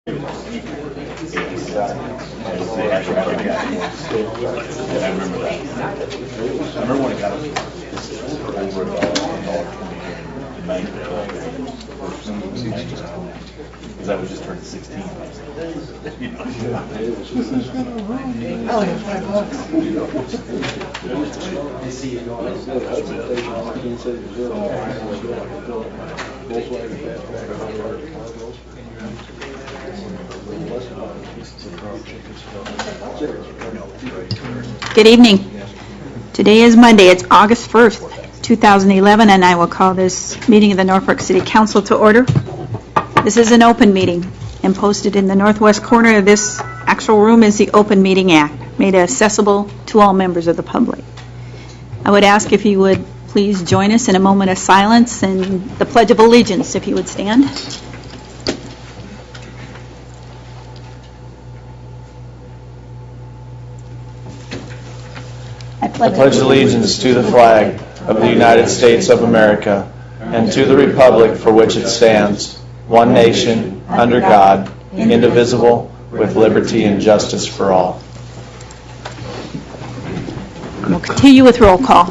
I remember that. I remember when it got over because I was just turned 16. I only have $5. Good evening. Today is Monday. It's August 1st, 2011, and I will call this meeting of the Norfolk City Council to order. This is an open meeting, and posted in the northwest corner of this actual room is the Open Meeting Act, made accessible to all members of the public. I would ask if you would please join us in a moment of silence and the Pledge of Allegiance, if you would stand. I pledge allegiance to the flag of the United States of America and to the republic for which it stands, one nation, under God, indivisible, with liberty and justice for all. We'll continue with roll call.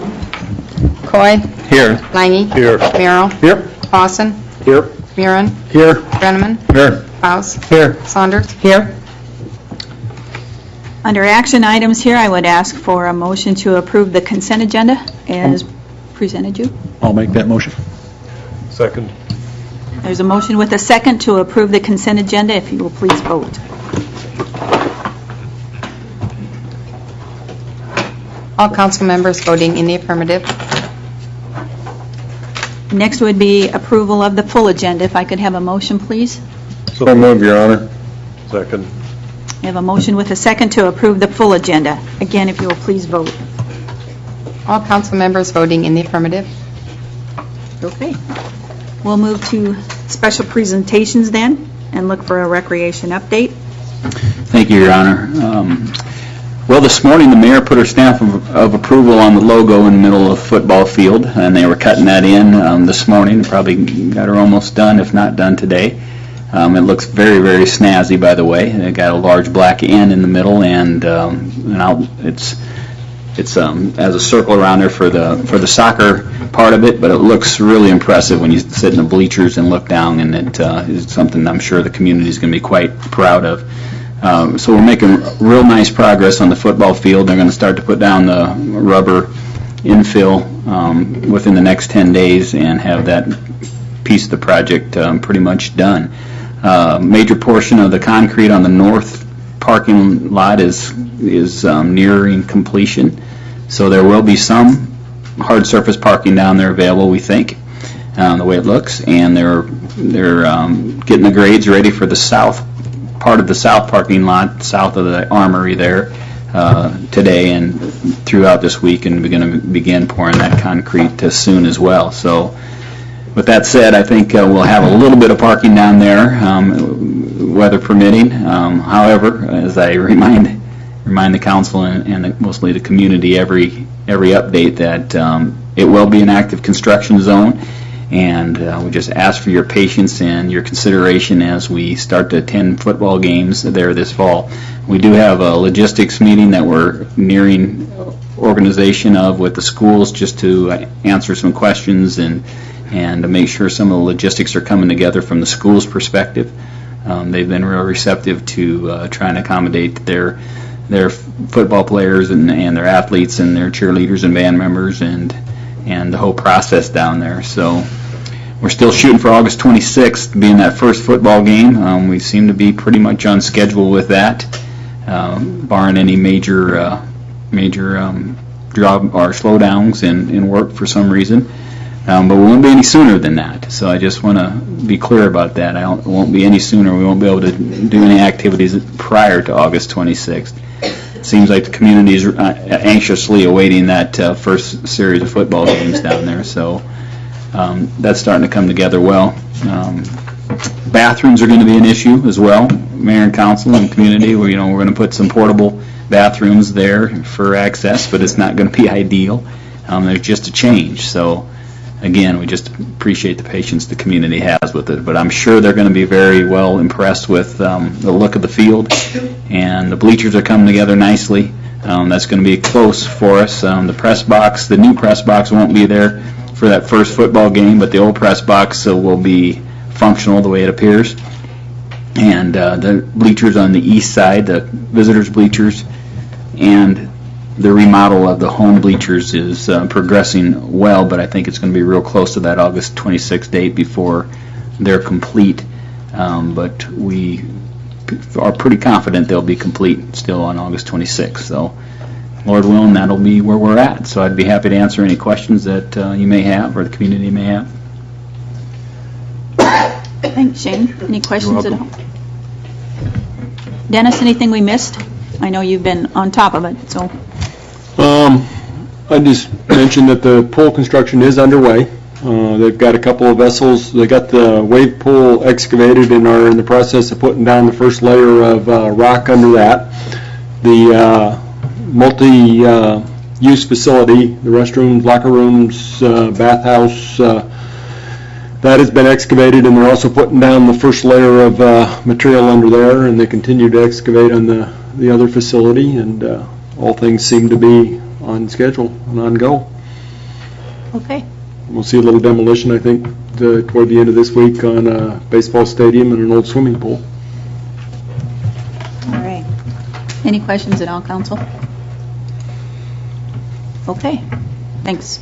Coy. Here. Lange. Here. Merrill. Here. Clausen. Here. Murin. Here. Brenneman. Here. Faust. Here. Saunders. Here. Under action items here, I would ask for a motion to approve the consent agenda as presented you. I'll make that motion. Second. There's a motion with a second to approve the consent agenda. If you will please vote. All council members voting in the affirmative. Next would be approval of the full agenda. If I could have a motion, please. So move, Your Honor. Second. I have a motion with a second to approve the full agenda. Again, if you will please vote. All council members voting in the affirmative. Okay. We'll move to special presentations then and look for a recreation update. Thank you, Your Honor. Well, this morning the mayor put her stamp of approval on the logo in the middle of the football field, and they were cutting that in this morning. Probably got her almost done, if not done today. It looks very, very snazzy, by the way. They got a large black N in the middle, and it's has a circle around there for the soccer part of it, but it looks really impressive when you sit in the bleachers and look down, and it is something I'm sure the community is going to be quite proud of. So we're making real nice progress on the football field. They're going to start to put down the rubber infill within the next 10 days and have that piece of the project pretty much done. Major portion of the concrete on the north parking lot is nearing completion, so there will be some hard surface parking down there available, we think, the way it looks, and they're getting the grades ready for the south part of the south parking lot, south of the armory there, today and throughout this week, and we're going to begin pouring that concrete soon as well. So with that said, I think we'll have a little bit of parking down there, weather permitting. However, as I remind the council and mostly the community every update that it will be an active construction zone, and we just ask for your patience and your consideration as we start to attend football games there this fall. We do have a logistics meeting that we're nearing organization of with the schools just to answer some questions and to make sure some of the logistics are coming together from the school's perspective. They've been real receptive to trying to accommodate their football players and their athletes and their cheerleaders and band members and the whole process down there. So we're still shooting for August 26th being that first football game. We seem to be pretty much on schedule with that, barring any major job or slowdowns in work for some reason. But we won't be any sooner than that. So I just want to be clear about that. It won't be any sooner. We won't be able to do any activities prior to August 26th. It seems like the community is anxiously awaiting that first series of football games down there. So that's starting to come together well. Bathrooms are going to be an issue as well. Mayor and council and community, we're going to put some portable bathrooms there for access, but it's not going to be ideal. There's just a change. So again, we just appreciate the patience the community has with it. But I'm sure they're going to be very well impressed with the look of the field, and the bleachers are coming together nicely. That's going to be close for us. The press box, the new press box won't be there for that first football game, but the old press box will be functional the way it appears. And the bleachers on the east side, the visitors' bleachers, and the remodel of the home bleachers is progressing well, but I think it's going to be real close to that August 26th date before they're complete. But we are pretty confident they'll be complete still on August 26th. So, Lord willing, that'll be where we're at. So I'd be happy to answer any questions that you may have or the community may have. Thanks, Shane. Any questions at all? Dennis, anything we missed? I know you've been on top of it, so. I just mentioned that the pool construction is underway. They've got a couple of vessels. They got the wave pool excavated and are in the process of putting down the first layer of rock under that. The multi-use facility, the restrooms, locker rooms, bathhouse, that has been excavated, and they're also putting down the first layer of material under there, and they continue to excavate on the other facility, and all things seem to be on schedule and on go. Okay. We'll see a little demolition, I think, toward the end of this week on a baseball stadium and an old swimming pool. All right. Any questions at all, Council? Okay. Thanks.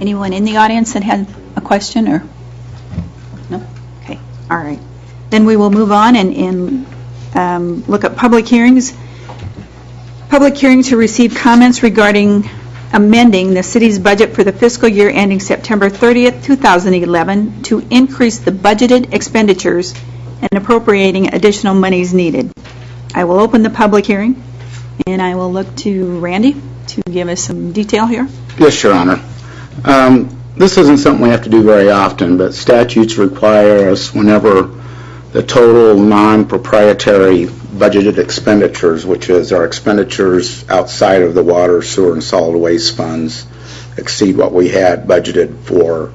Anyone in the audience that had a question or? No? Okay. All right. Then we will move on and look at public hearings. Public hearing to receive comments regarding amending the city's budget for the fiscal year ending September 30th, 2011 to increase the budgeted expenditures and appropriating additional monies needed. I will open the public hearing, and I will look to Randy to give us some detail here. Yes, Your Honor. This isn't something we have to do very often, but statutes require us whenever the total non-proprietary budgeted expenditures, which is our expenditures outside of the water, sewer, and solid waste funds, exceed what we had budgeted for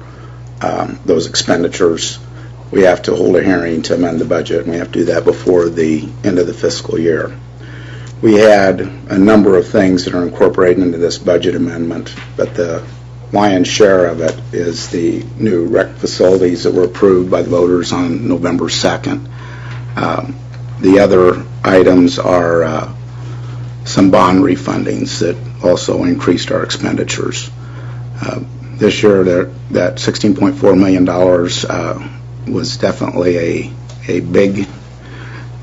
those expenditures, we have to hold a hearing to amend the budget, and we have to do that before the end of the fiscal year. We had a number of things that are incorporated into this budget amendment, but the lion's share of it is the new rec facilities that were approved by the voters on November 2nd. The other items are some bond refundings that also increased our expenditures. This year, that $16.4 million was definitely a big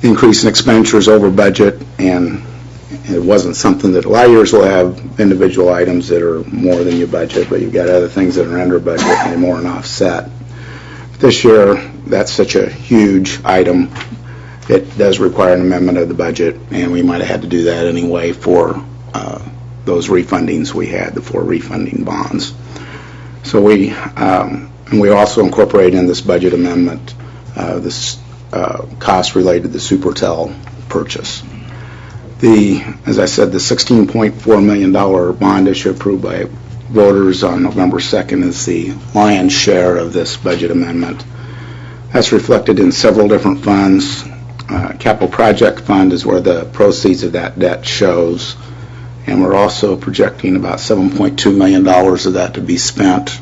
increase in expenditures over budget, and it wasn't something that a lot of years will have individual items that are more than your budget, but you've got other things that are under budget and they're more than offset. This year, that's such a huge item, it does require an amendment of the budget, and we might have had to do that anyway for those refundings we had, the 4 refunding bonds. So we also incorporated in this budget amendment this cost related to the Supertel purchase. As I said, the $16.4 million bond issue approved by voters on November 2nd is the lion's share of this budget amendment. That's reflected in several different funds. Capital Project Fund is where the proceeds of that debt shows, and we're also projecting about $7.2 million of that to be spent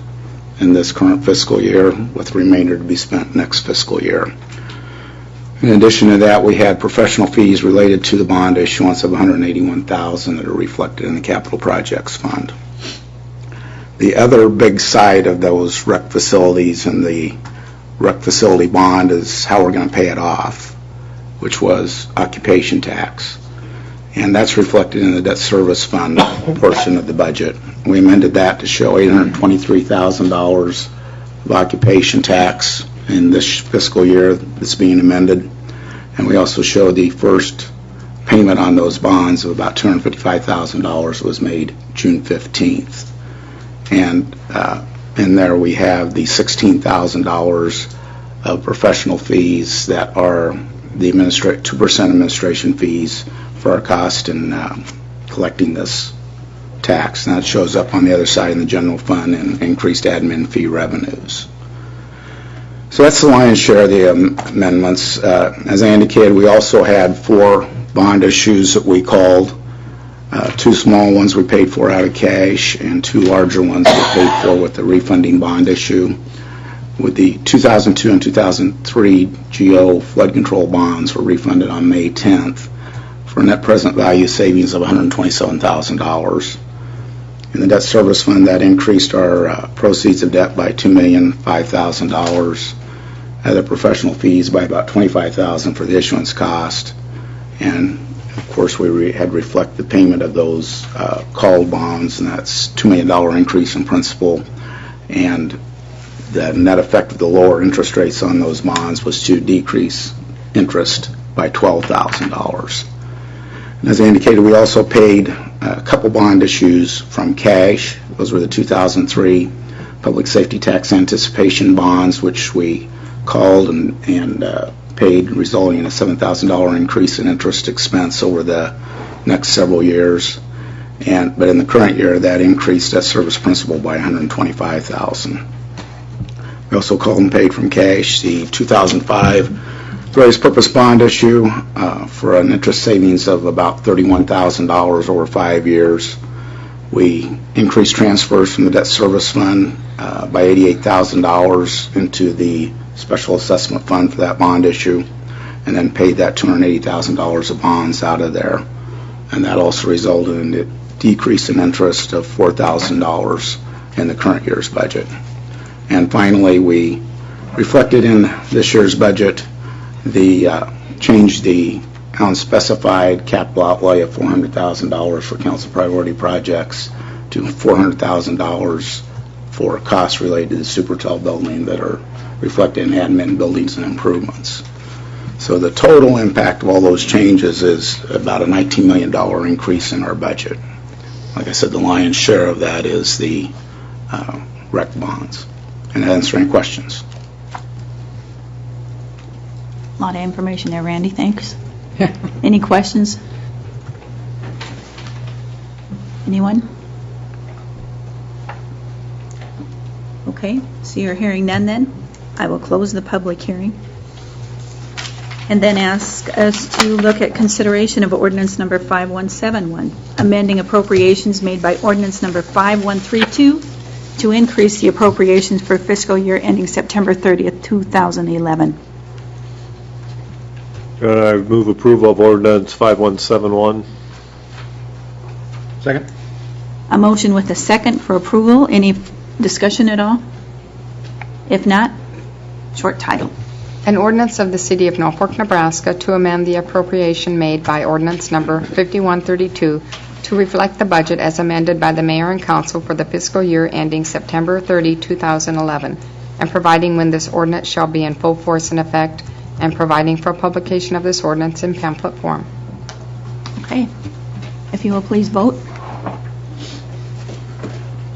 in this current fiscal year, with the remainder to be spent next fiscal year. In addition to that, we had professional fees related to the bond issuance of $181,000 that are reflected in the Capital Projects Fund. The other big side of those rec facilities and the rec facility bond is how we're going to pay it off, which was occupation tax. And that's reflected in the debt service fund portion of the budget. We amended that to show $823,000 of occupation tax in this fiscal year that's being amended. And we also show the first payment on those bonds of about $255,000 was made June 15th. And in there we have the $16,000 of professional fees that are the 2% administration fees for our cost in collecting this tax, and that shows up on the other side in the general fund and increased admin fee revenues. So that's the lion's share of the amendments. As I indicated, we also had 4 bond issues that we called. 2 small ones we paid for out of cash, and 2 larger ones we paid for with the refunding bond issue. With the 2002 and 2003 GO flood control bonds were refunded on May 10th for a net present value savings of $127,000. In the debt service fund, that increased our proceeds of debt by $2,005,000. Other professional fees by about $25,000 for the issuance cost, and of course we had reflect the payment of those called bonds, and that's $2 million increase in principal, and the net effect of the lower interest rates on those bonds was to decrease interest by $12,000. And as I indicated, we also paid a couple bond issues from cash. Those were the 2003 public safety tax anticipation bonds, which we called and paid, resulting in a $7,000 increase in interest expense over the next several years. But in the current year, that increased debt service principal by $125,000. We also called and paid from cash the 2005 various purpose bond issue for an interest savings of about $31,000 over 5 years. We increased transfers from the debt service fund by $88,000 into the special assessment fund for that bond issue, and then paid that $280,000 of bonds out of there. And that also resulted in a decrease in interest of $4,000 in the current year's budget. And finally, we reflected in this year's budget changed the unspecified capital outlay of $400,000 for council priority projects to $400,000 for costs related to the Supertel building that are reflected in admin buildings and improvements. So the total impact of all those changes is about a $19 million increase in our budget. Like I said, the lion's share of that is the rec bonds. And answer any questions. A lot of information there, Randy. Thanks. Any questions? Anyone? Okay, so you're hearing none then? I will close the public hearing. And then ask us to look at consideration of ordinance number 5171, amending appropriations made by ordinance number 5132 to increase the appropriations for fiscal year ending September 30th, 2011. I move approval of ordinance 5171. Second. A motion with a second for approval. Any discussion at all? If not, short title. An ordinance of the City of Norfolk, Nebraska to amend the appropriation made by ordinance number 5132 to reflect the budget as amended by the Mayor and Council for the fiscal year ending September 30, 2011, and providing when this ordinance shall be in full force and effect, and providing for publication of this ordinance in pamphlet form. Okay. If you will please vote.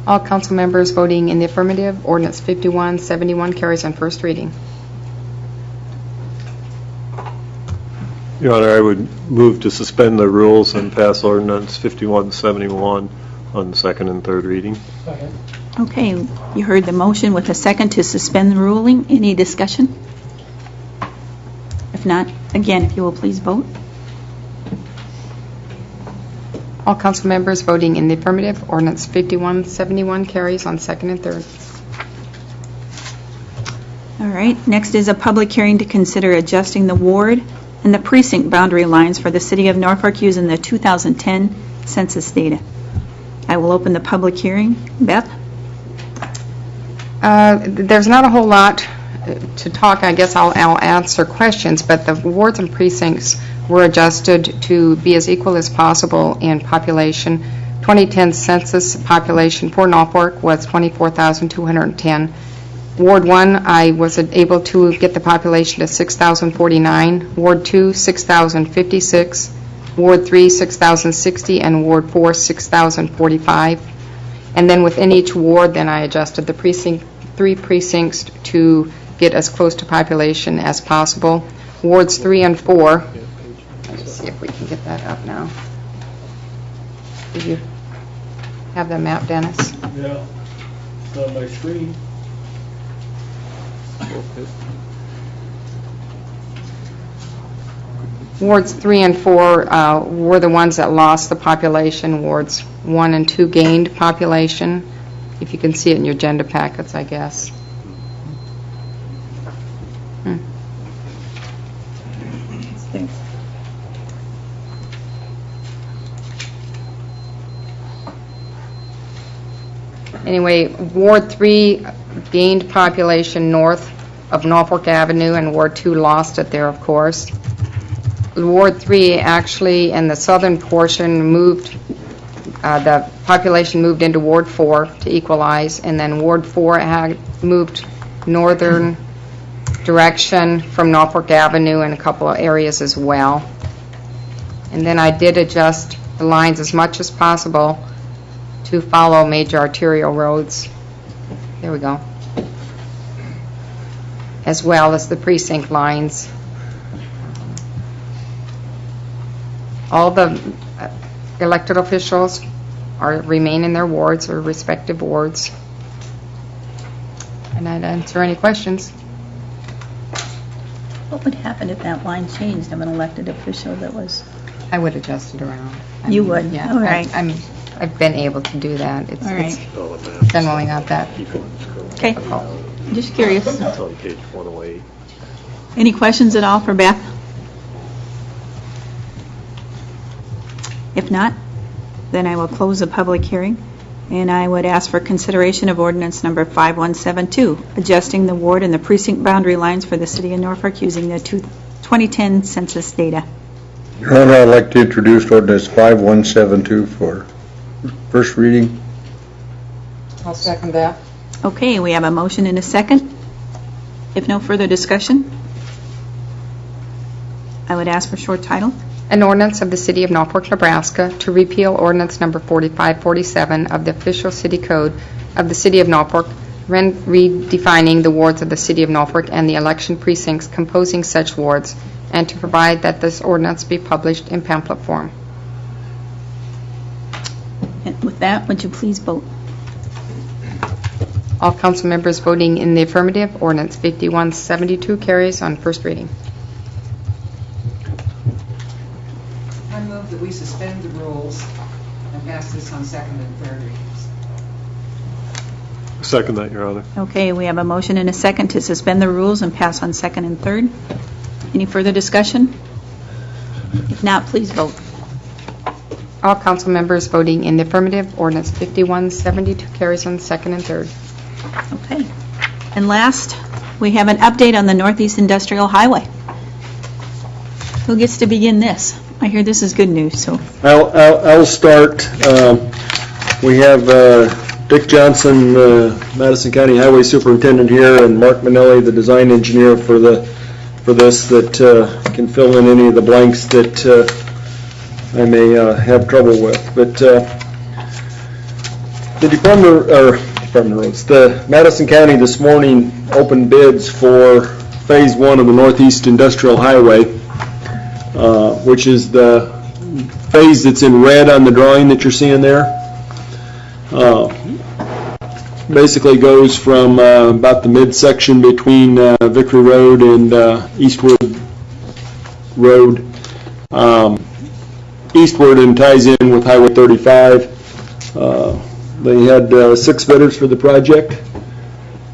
All council members voting in the affirmative, ordinance 5171 carries on first reading. Your Honor, I would move to suspend the rules and pass ordinance 5171 on second and third reading. Okay, you heard the motion with a second to suspend the ruling. Any discussion? If not, again, if you will please vote. All council members voting in the affirmative, ordinance 5171 carries on second and third. All right, next is a public hearing to consider adjusting the ward and the precinct boundary lines for the City of Norfolk using the 2010 census data. I will open the public hearing. Beth? There's not a whole lot to talk. I guess I'll answer questions, but the wards and precincts were adjusted to be as equal as possible in population. 2010 census population for Norfolk was 24,210. Ward 1, I was able to get the population to 6,049. Ward 2, 6,056. Ward 3, 6,060. And Ward 4, 6,045. And then within each ward, then I adjusted the three precincts to get as close to population as possible. Wards 3 and 4. Let's see if we can get that up now. have the map, Dennis? Yeah, it's on my screen. Wards 3 and 4 were the ones that lost the population. Wards 1 and 2 gained population. If you can see it in your agenda packets, I guess. Anyway, Ward 3 gained population north of Norfolk Avenue, and Ward 2 lost it there, of course. Ward 3 actually, in the southern portion, moved, the population moved into Ward 4 to equalize, and then Ward 4 had moved northern direction from Norfolk Avenue in a couple of areas as well. And then I did adjust the lines as much as possible to follow major arterial roads. There we go. As well as the precinct lines. All the elected officials remain in their wards or respective wards. And I'd answer any questions. What would happen if that line changed of an elected official that was... I would adjust it around. You would? Yeah. All right. I've been able to do that. It's, All right. it's generally not that Okay, difficult. just curious. It's on page 108. Any questions at all for Beth? If not, then I will close the public hearing, and I would ask for consideration of ordinance number 5172, adjusting the ward and the precinct boundary lines for the city of Norfolk using the 2010 census data. Your Honor, I'd like to introduce ordinance 5172 for first reading. I'll second that. Okay, we have a motion and a second. If no further discussion, I would ask for short title. An ordinance of the City of Norfolk, Nebraska to repeal ordinance number 4547 of the official city code of the City of Norfolk, redefining the wards of the City of Norfolk and the election precincts composing such wards, and to provide that this ordinance be published in pamphlet form. And with that, would you please vote? All council members voting in the affirmative, ordinance 5172 carries on first reading. I move that we suspend the rules and pass this on second and third readings. Second that, Your Honor. Okay, we have a motion and a second to suspend the rules and pass on second and third. Any further discussion? If not, please vote. All council members voting in the affirmative, ordinance 5172 carries on second and third. Okay. And last, we have an update on the Northeast Industrial Highway. Who gets to begin this? I hear this is good news, so. I'll start. We have Dick Johnson, Madison County Highway Superintendent here, and Mark Manelli, the design engineer for this, that can fill in any of the blanks that I may have trouble with. But the Department of Roads, the Madison County this morning opened bids for Phase 1 of the Northeast Industrial Highway, which is the phase that's in red on the drawing that you're seeing there. Basically goes from about the midsection between Vickery Road and Eastwood Road eastward and ties in with Highway 35. They had 6 bidders for the project.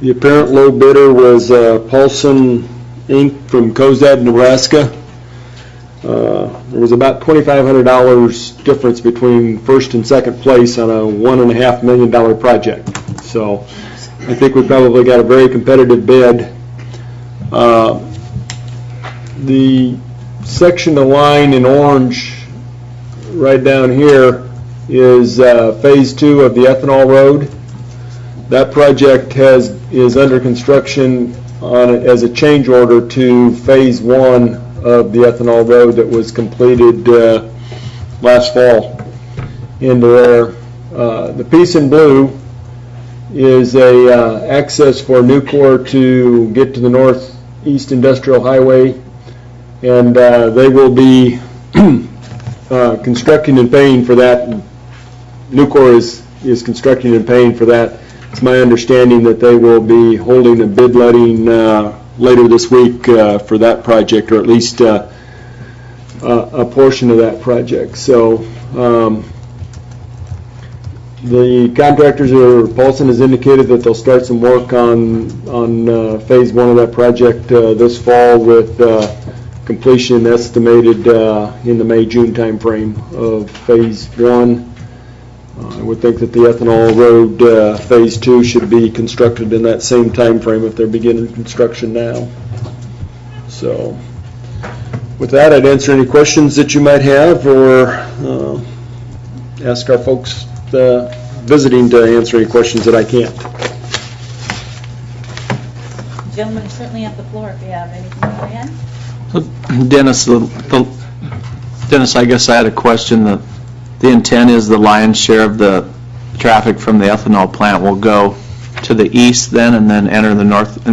The apparent low bidder was Paulson Inc. from Cozad, Nebraska. There was about $2,500 difference between first and second place on a $1.5 million project. So I think we probably got a very competitive bid. The section of line in orange right down here is Phase 2 of the Ethanol Road. That project is under construction as a change order to Phase 1 of the Ethanol Road that was completed last fall into there. The piece in blue is a access for Nucor to get to the Northeast Industrial Highway, and they will be constructing and paying for that. Nucor is constructing and paying for that. It's my understanding that they will be holding a bid letting later this week for that project, or at least a portion of that project. So the contractors, Paulson has indicated that they'll start some work on phase one of that project this fall, with completion estimated in the May-June timeframe of phase one. I would think that the Ethanol Road phase two should be constructed in that same timeframe if they're beginning construction now. So with that, I'd answer any questions that you might have, or ask our folks visiting to answer any questions that I can't. Gentlemen, certainly have the floor if you have anything to add. Dennis, Dennis, I guess I had a question. The intent is the lion's share of the traffic from the ethanol plant will go to the east then, and then enter the north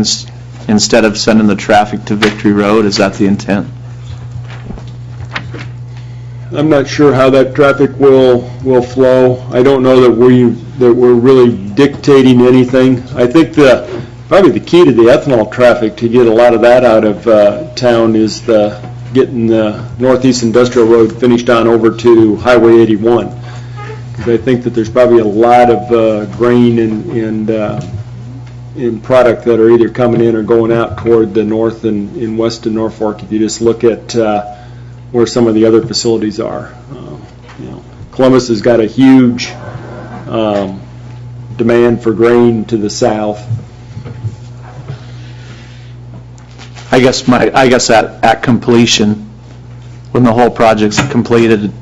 instead of sending the traffic to Victory Road. Is that the intent? I'm not sure how that traffic will flow. I don't know that we're really dictating anything. I think probably the key to the ethanol traffic, to get a lot of that out of town, is getting the Northeast Industrial Road finished on over to Highway 81. Because I think that there's probably a lot of grain and product that are either coming in or going out toward the north and in west of Norfolk, if you just look at where some of the other facilities are. Columbus has got a huge demand for grain to the south. I guess at completion, when the whole project's completed,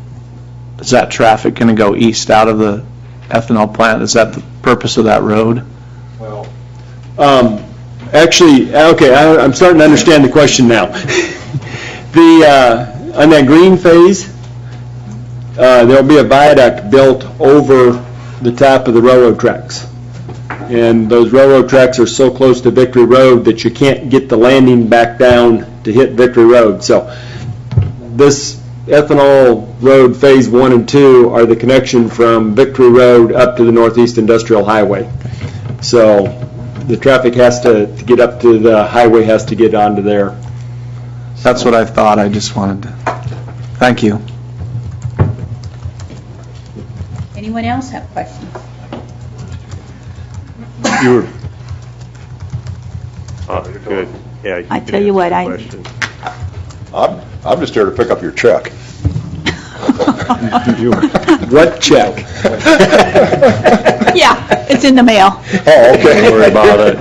is that traffic going to go east out of the ethanol plant? Is that the purpose of that road? Well, actually, okay, I'm starting to understand the question now. On that green phase, there'll be a viaduct built over the top of the railroad tracks. And those railroad tracks are so close to Victory Road that you can't get the landing back down to hit Victory Road. So this ethanol road phase 1 and 2 are the connection from Victory Road up to the Northeast Industrial Highway. So the traffic has to get up to the highway, has to get onto there. That's what I thought. I just wanted to. Thank you. Anyone else have questions? You were. Good. Yeah. I tell you what, I'm just here to pick up your check. What check? Yeah, it's in the mail. Oh, okay. Don't worry about it.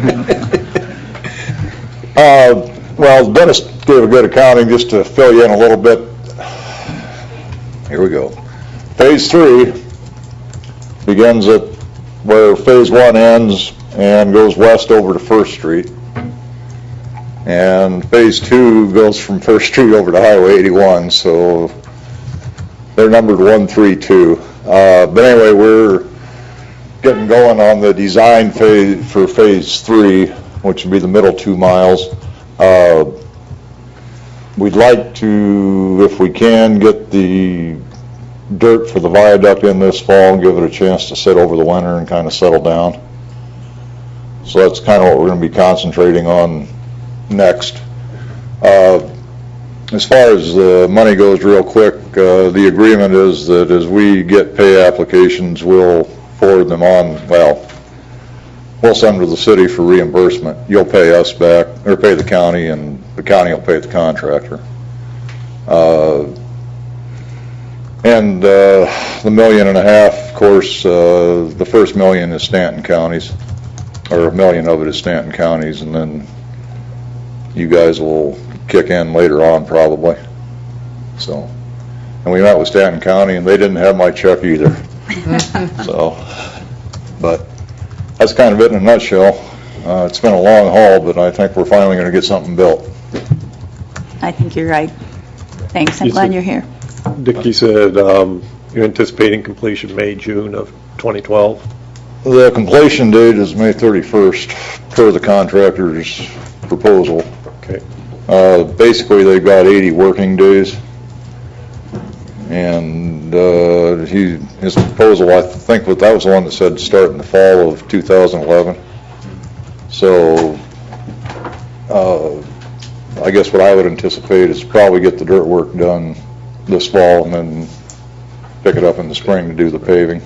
Well, Dennis gave a good accounting. Just to fill you in a little bit. Here we go. Phase 3 begins at where phase 1 ends and goes west over to First Street. And phase 2 goes from First Street over to Highway 81, so they're numbered 1, 3, 2. But anyway, we're getting going on the design phase for phase 3, which would be the middle 2 miles. We'd like to, if we can, get the dirt for the viaduct in this fall and give it a chance to sit over the winter and kind of settle down. So that's kind of what we're going to be concentrating on next. As far as the money goes, real quick, the agreement is that as we get pay applications, we'll forward them on, well, we'll send them to the city for reimbursement. You'll pay us back, or pay the county, and the county will pay the contractor. And the $1.5 million, of course, the first $1 million is Stanton County's, or $1 million of it is Stanton County's, and then you guys will kick in later on probably. So, and we met with Stanton County, and they didn't have my check either. So, but that's kind of it in a nutshell. It's been a long haul, but I think we're finally going to get something built. I think you're right. Thanks, I'm glad you're here. Dick, you said you're anticipating completion May, June of 2012? The completion date is May 31st per the contractor's proposal. Okay. Basically, they've got 80 working days, and he his proposal, I think that was the one that said start in the fall of 2011. So, I guess what I would anticipate is probably get the dirt work done this fall and then pick it up in the spring to do the paving.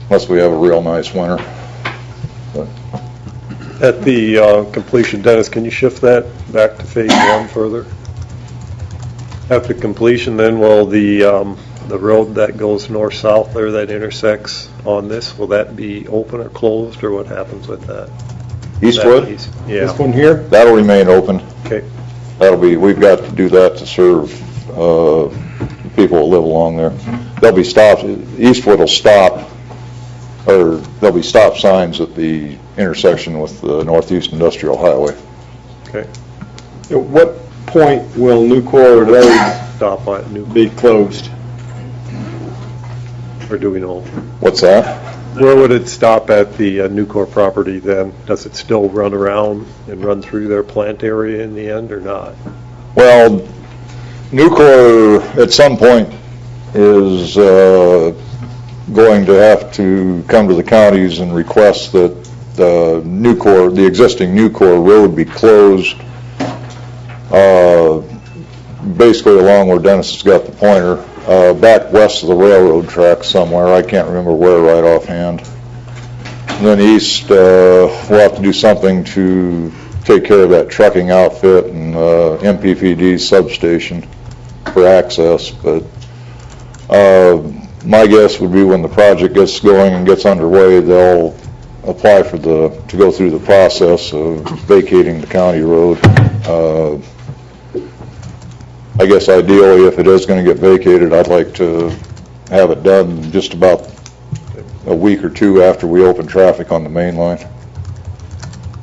Unless we have a real nice winter. But At the completion, Dennis, can you shift that back to phase one further? After completion, then will the road that goes north-south there that intersects on this, will that be open or closed, or what happens with that? Eastwood? Yeah. This one here? That'll remain open. Okay. We've got to do that to serve people that live along there. There'll be stops, Eastwood will stop, or there'll be stop signs at the intersection with the Northeast Industrial Highway. Okay. At what point will Nucor Road Stop at New, be closed? or do we know? What's that? Where would it stop at the Nucor property then? Does it still run around and run through their plant area in the end or not? Well, Nucor at some point is going to have to come to the counties and request that the existing Nucor road be closed, basically along where Dennis has got the pointer, back west of the railroad tracks somewhere. I can't remember where right offhand. And then east, we'll have to do something to take care of that trucking outfit and MPPD substation for access. But my guess would be when the project gets going and gets underway, they'll apply for to go through the process of vacating the county road. I guess ideally, if it is going to get vacated, I'd like to have it done just about a week or two after we open traffic on the main line.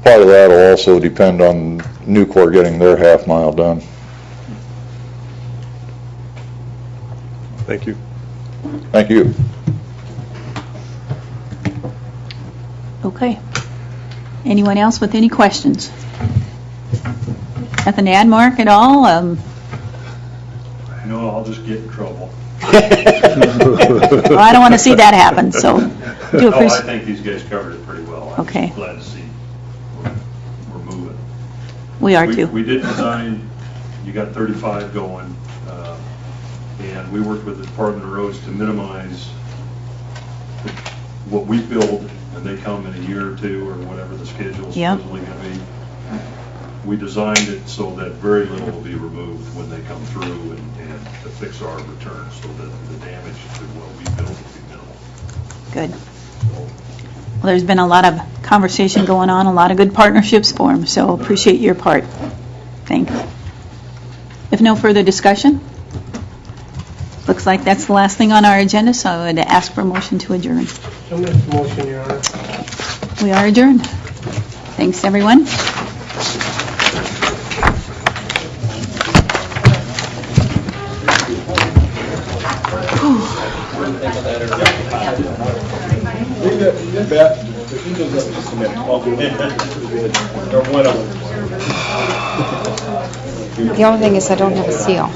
Part of that will also depend on Nucor getting their half mile done. Thank you. Thank you. Okay. Anyone else with any questions? Nothing to add, Mark, at all? No, I'll just get in trouble. Well, I don't want to see that happen, so do No, I appreciate. think these guys covered it pretty well. I'm Okay. glad to see we're moving. We are too. We did design, you got 35 going, and we worked with the Department of Roads to minimize what we build, and they come in a year or two, or whatever the schedule's Yep. supposedly going to be. We designed it so that very little will be removed when they come through and to fix our return, so that the damage to what we build will be minimal. Good. Well, there's been a lot of conversation going on, a lot of good partnerships formed, so appreciate your part. Thanks. If no further discussion, looks like that's the last thing on our agenda, so I would ask for a motion to adjourn. I'll make the motion, Your Honor. We are adjourned. Thanks, everyone. The only thing is I don't have a seal.